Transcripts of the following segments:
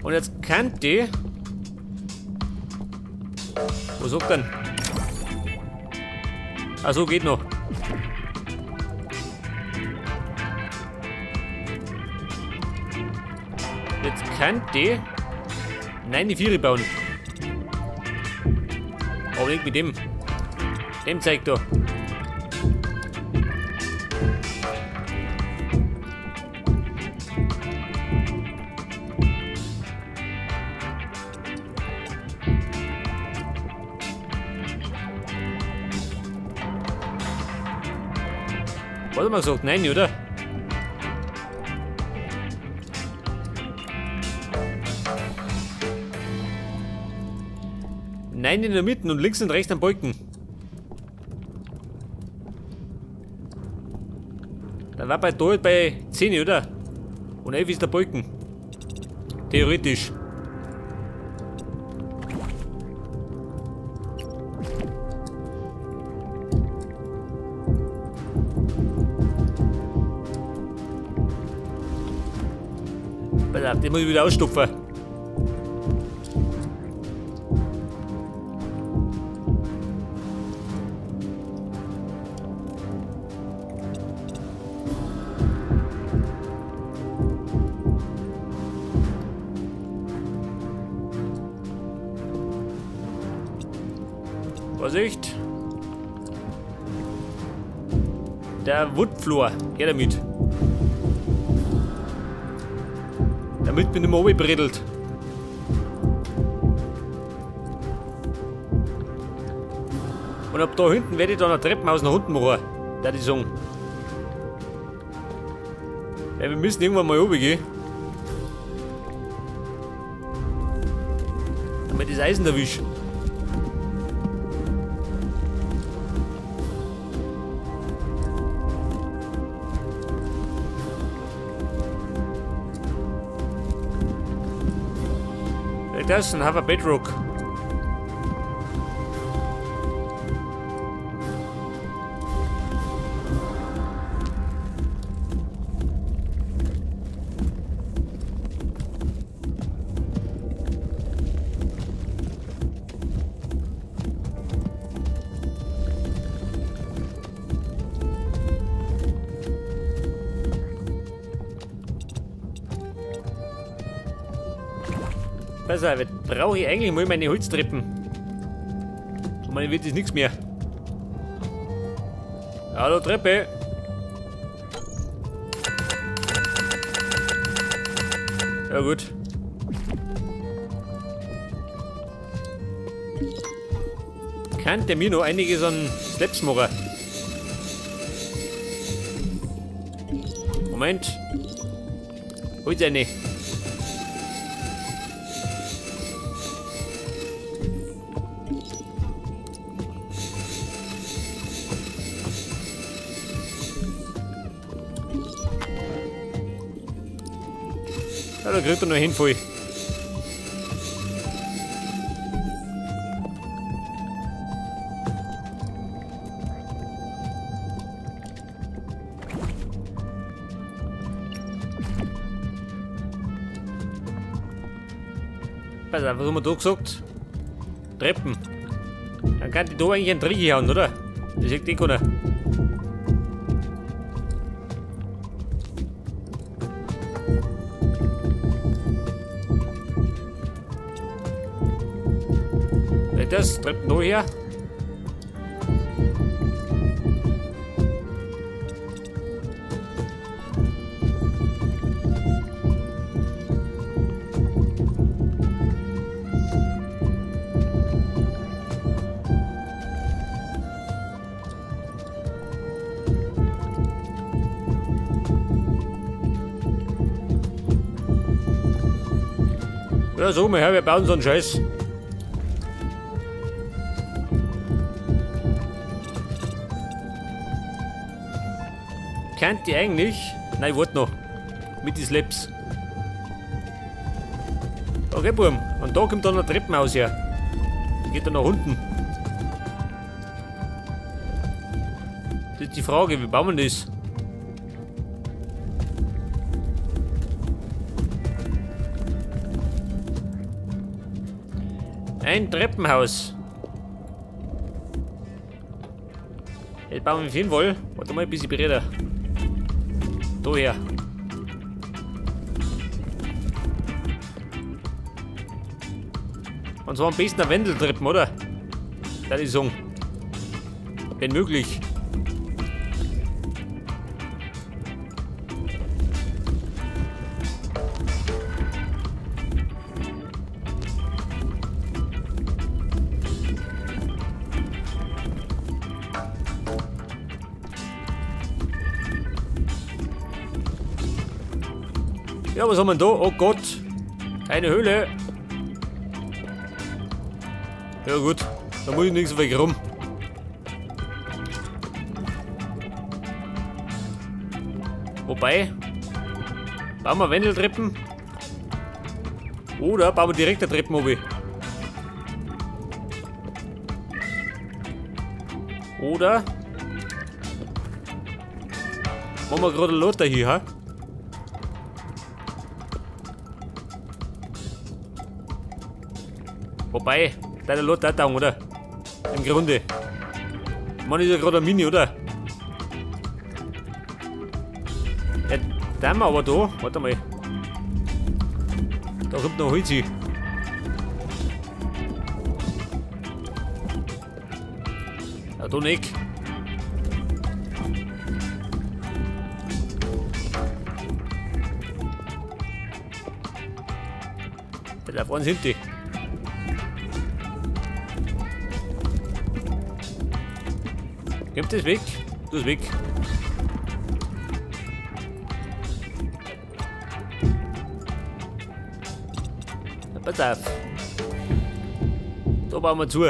Und jetzt kann die... Wo sagt denn? Ah, so geht noch. Jetzt kann die... Nein, die Viere bauen. Aber nicht mit dem. Dem zeigt er. Was hat man gesagt? Nein, oder? Nein in der Mitte und links und rechts am Balken. Dann war bei da bei 10, oder? Und 11 ist der Balken. Theoretisch. Pass auf, den muss ich wieder ausstopfen. Vorsicht! Der Woodfloor, her damit. Damit bin ich mal runtergebreddelt. Und ab da hinten werde ich dann ein Treppenhaus nach unten machen, würde ich sagen. Weil wir müssen irgendwann mal runtergehen. Damit ich das Eisen erwische. Das und have a bedrock. Pass auf, jetzt brauche ich eigentlich mal meine Holztreppen. So meine wird das nichts mehr. Hallo Treppe. Ja gut. Kann der mir noch einiges an Steps machen? Moment. Hol's eine. Ja, da kriegt er noch hin voll. Pass auf, was haben wir da gesagt? Treppen. Dann kann die da eigentlich einen Trick hauen, oder? Das sieht eh keiner. Das Treppen da her. Ja, so, wir bauen so einen Scheiß. Kennt ihr eigentlich? Nein, warte noch. Mit den Slaps. Okay, Buben. Und da kommt dann ein Treppenhaus her. Geht dann nach unten. Das ist die Frage, wie bauen wir das? Ein Treppenhaus. Jetzt bauen wir hin wohl. Warte mal, bis ich berede. Da her. Und zwar am besten eine Wendeltreppen, oder? Das ist so. Wenn möglich. Ja, was haben wir da? Oh Gott. Eine Höhle. Ja gut, da muss ich nicht so weit rum. Wobei, bauen wir Wendeltreppen. Oder bauen wir direkt eine Treppen oben. Oder machen wir gerade eine Lotte hier, ha? Wobei, deine Lotte da, oder? Im Grunde. Man ist ja gerade ein Mini, oder? Ja, da haben wir aber da. Warte mal. Da kommt noch Holz hin. Ja, da nicht. Da vorne sind die. Gib das weg. Du es weg. Na, pass auf. Da bauen wir zu.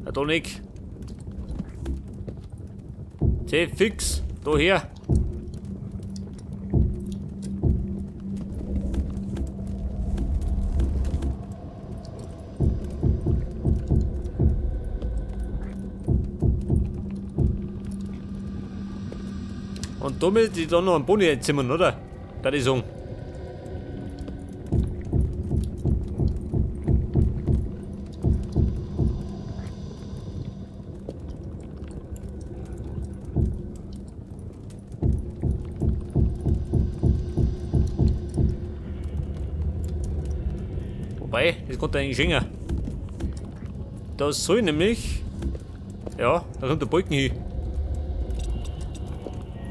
Na, da nicht. Zäh, fix. Da her. Und da müsste ich dann noch einen Boni einzimmern, oder? Das ist so. Wobei, das kommt eigentlich schöner. Da soll nämlich. Ja, da kommt der Balken hin.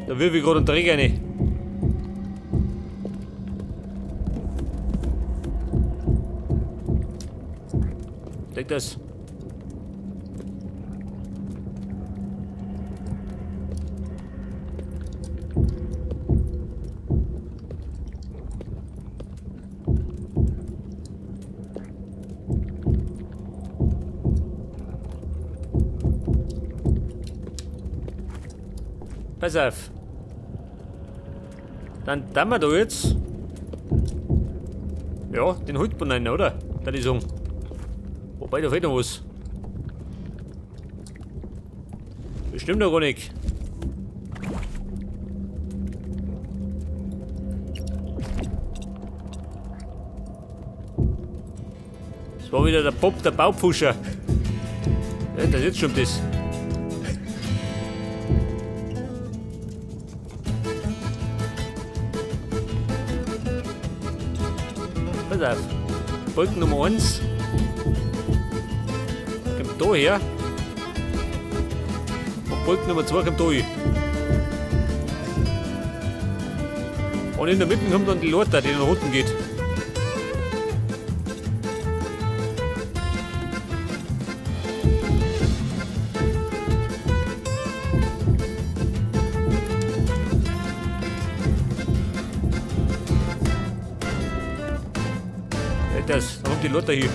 Da will ich gerade einen Träger rein. Denk das. Pass auf. Dann tun wir da jetzt. Ja, den Holzboden rein, oder? Das ist so. Wobei, da fehlt noch was. Das stimmt doch gar nicht. Das war wieder der Bob, der Baupfuscher. Ja, das jetzt stimmt das. Pass auf. Balken Nummer 1. Kommt da her. Und Balken Nummer 2 kommt da hin. Und in der Mitte kommt dann die Leiter, die nach unten geht. Das, da kommt die Lotte hier.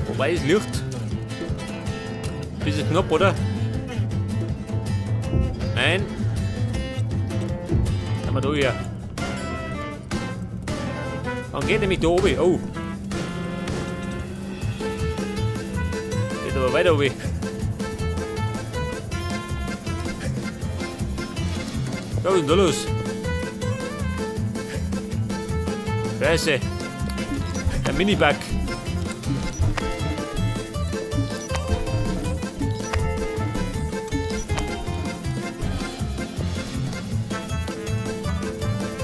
Wobei es Licht. Bisschen knapp, oder? Nein. Haben wir da hier. Dann geht nämlich da oben. Oh. Geht aber weiter oben. Was ist denn da los? Scheiße. Ein Mini-Bug.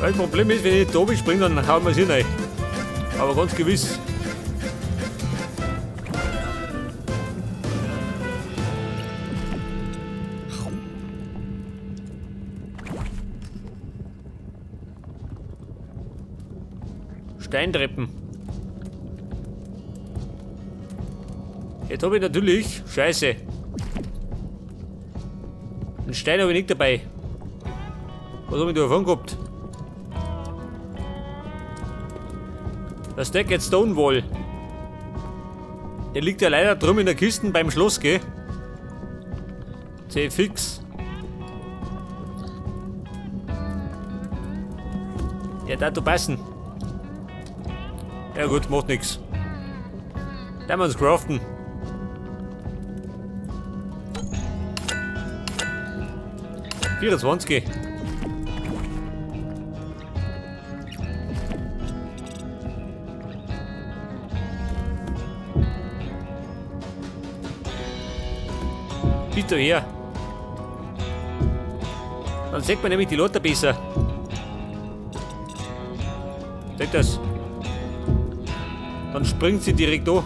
Das Problem ist, wenn ich nicht da oben springe, dann hauen wir es hier rein. Aber ganz gewiss. Steintreppen. Jetzt habe ich natürlich... Scheiße. Einen Stein habe ich nicht dabei. Was habe ich da davon gehabt? Das Stacked Stone Wall. Der liegt ja leider drum in der Kiste beim Schloss, gell? C fix. Ja, da passen. Ja gut, macht nix. Da wir uns craften. $24. Bitte her. Dann sieht man nämlich die Leute besser. Seht das? Dann springt sie direkt an.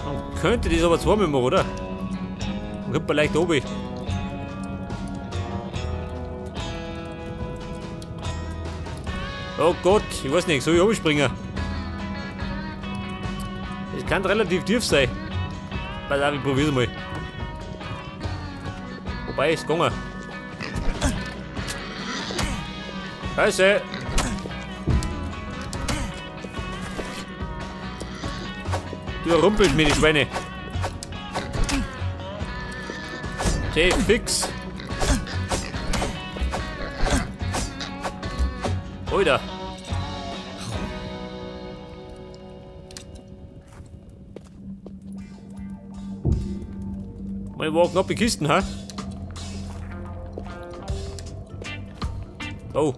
Dann könnte das aber zweimal machen, oder? Dann kommt man leicht oben. Oh Gott, ich weiß nicht, soll ich oben springen? Es kann relativ tief sein. Pass auf, ich probier's mal. Wobei, ist gegangen. Scheiße! Du rumpelst mir die Schweine. Safe fix. Alter. Mal war knappe Kisten, ha? Oh.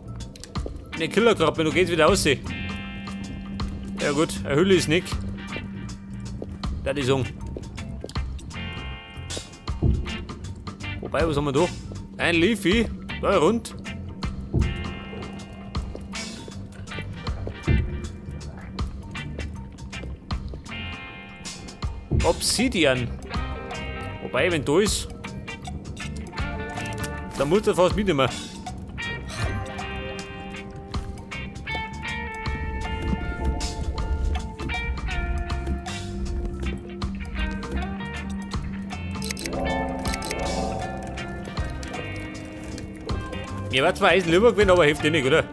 Eine Killerkrabbe, du geht's wieder aussehen. Ja gut, eine Hülle ist nicht. Das ist um. Wobei, was haben wir da? Ein Leafy, da rund. Obsidian. Wobei, wenn da ist, dann muss er fast mitnehmen. Mir war zwar Eisen lieber gewesen, aber hilft dir nicht, oder?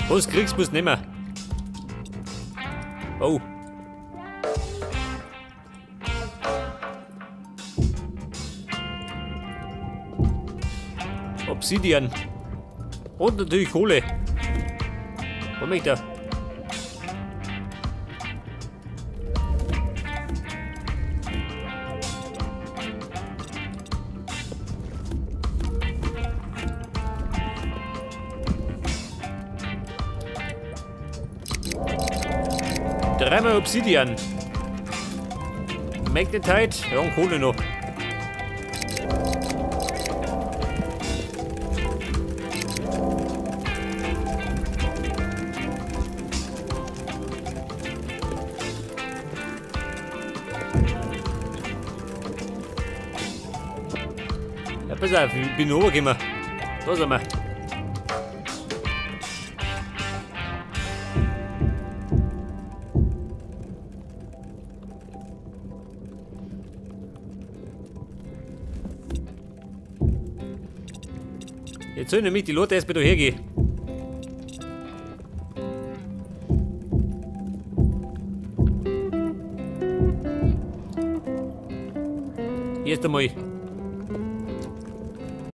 Was kriegst, musst du nehmen. Oh. Obsidian. Und natürlich Kohle. Was möchte er? Dreimal Obsidian. Magnetite, ja, und Kohle noch. Ja, pass auf, ich bin runtergekommen. Da sind wir. Jetzt sollen nämlich die Leute erst wieder hergehen. Erst einmal